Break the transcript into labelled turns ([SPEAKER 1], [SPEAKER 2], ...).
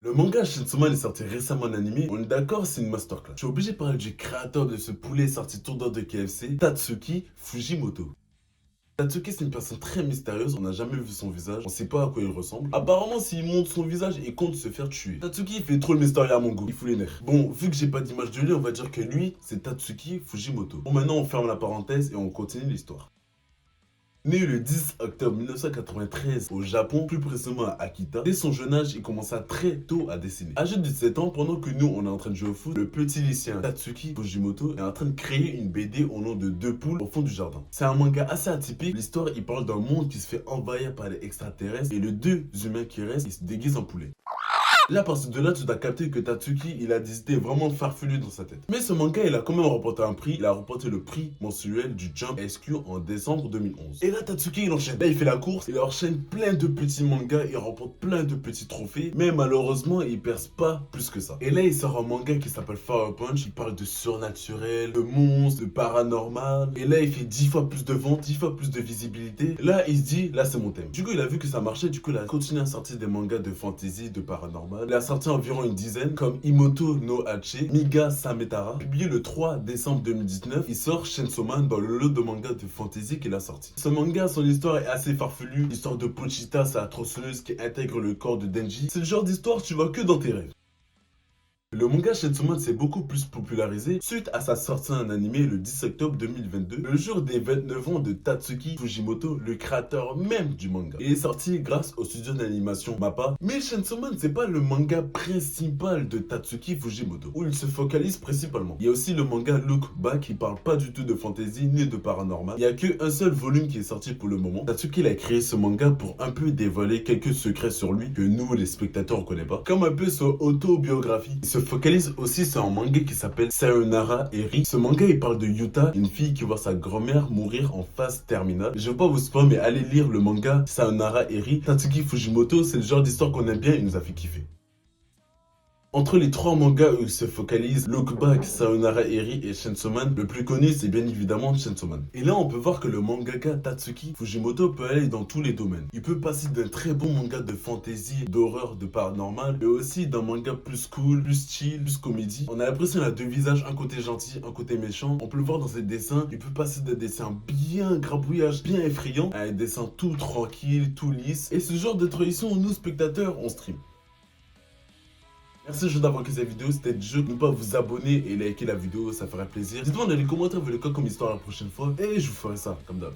[SPEAKER 1] Le manga Chainsaw Man est sorti récemment en animé, on est d'accord, c'est une masterclass. Je suis obligé de parler du créateur de ce poulet sorti tout droit de KFC, Tatsuki Fujimoto. Tatsuki, c'est une personne très mystérieuse, on n'a jamais vu son visage, on sait pas à quoi il ressemble. Apparemment, s'il montre son visage, il compte se faire tuer. Tatsuki, il fait trop le mystérieux à mon goût, il fout les nerfs. Bon, vu que j'ai pas d'image de lui, on va dire que lui, c'est Tatsuki Fujimoto. Bon, maintenant, on ferme la parenthèse et on continue l'histoire. Né le 10 octobre 1993 au Japon, plus précisément à Akita, dès son jeune âge, il commença très tôt à dessiner. Âgé de 17 ans, pendant que nous on est en train de jouer au foot, le petit lycéen Tatsuki Fujimoto est en train de créer une BD au nom de deux poules au fond du jardin. C'est un manga assez atypique, l'histoire il parle d'un monde qui se fait envahir par les extraterrestres et les deux humains qui restent, ils se déguisent en poulet. Là, à partir de là, tu dois capter que Tatsuki, il a des idées vraiment farfelues dans sa tête. Mais ce manga, il a quand même remporté un prix. Il a remporté le prix mensuel du Jump SQ en décembre 2011. Et là, Tatsuki, il enchaîne. Là, il fait la course. Il enchaîne plein de petits mangas. Il remporte plein de petits trophées. Mais malheureusement, il perce pas plus que ça. Et là, il sort un manga qui s'appelle Fire Punch. Il parle de surnaturel, de monstres, de paranormal. Et là, il fait 10 fois plus de ventes, 10 fois plus de visibilité. Là, il se dit, là, c'est mon thème. Du coup, il a vu que ça marchait. Du coup, il a continué à sortir des mangas de fantasy, de paranormal. Il a sorti environ une dizaine, comme Imoto no Hache, Miga Sametara. Publié le 3 décembre 2019, il sort Chainsaw Man dans le lot de mangas de fantasy qu'il a sorti. Ce manga, son histoire est assez farfelue. L'histoire de Pochita, sa tronçonneuse qui intègre le corps de Denji. C'est le genre d'histoire tu vois que dans tes rêves. Le manga Chainsaw Man s'est beaucoup plus popularisé suite à sa sortie en animé le 10 octobre 2022, le jour des 29 ans de Tatsuki Fujimoto, le créateur même du manga. Il est sorti grâce au studio d'animation MAPPA. Mais Chainsaw Man, c'est pas le manga principal de Tatsuki Fujimoto, où il se focalise principalement. Il y a aussi le manga Look Back qui parle pas du tout de fantasy ni de paranormal. Il y a qu'un seul volume qui est sorti pour le moment. Tatsuki il a créé ce manga pour un peu dévoiler quelques secrets sur lui que nous les spectateurs on connaît pas. Comme un peu son autobiographie. Il se focalise aussi sur un manga qui s'appelle Sayonara Eri. Ce manga il parle de Yuta, une fille qui voit sa grand-mère mourir en phase terminale. Je vais pas vous spoiler mais allez lire le manga Sayonara Eri. Tatsuki Fujimoto, c'est le genre d'histoire qu'on aime bien, il nous a fait kiffer. Entre les trois mangas où il se focalise, Look Back, Sayonara Eri et Chainsaw Man, le plus connu c'est bien évidemment Chainsaw Man. Et là on peut voir que le mangaka Tatsuki Fujimoto peut aller dans tous les domaines. Il peut passer d'un très bon manga de fantasy, d'horreur, de paranormal, mais aussi d'un manga plus cool, plus chill, plus comédie. On a l'impression qu'il a deux visages, un côté gentil, un côté méchant. On peut le voir dans ses dessins, il peut passer d'un dessin bien grabouillage, bien effrayant, à un dessin tout tranquille, tout lisse. Et ce genre de transition, nous spectateurs, on stream. Merci de d'avoir que cette vidéo, c'était de jeu. N'oubliez pas de vous abonner et liker la vidéo, ça ferait plaisir. Dites-moi dans les commentaires, vous voulez quoi comme histoire la prochaine fois et je vous ferai ça, comme d'hab.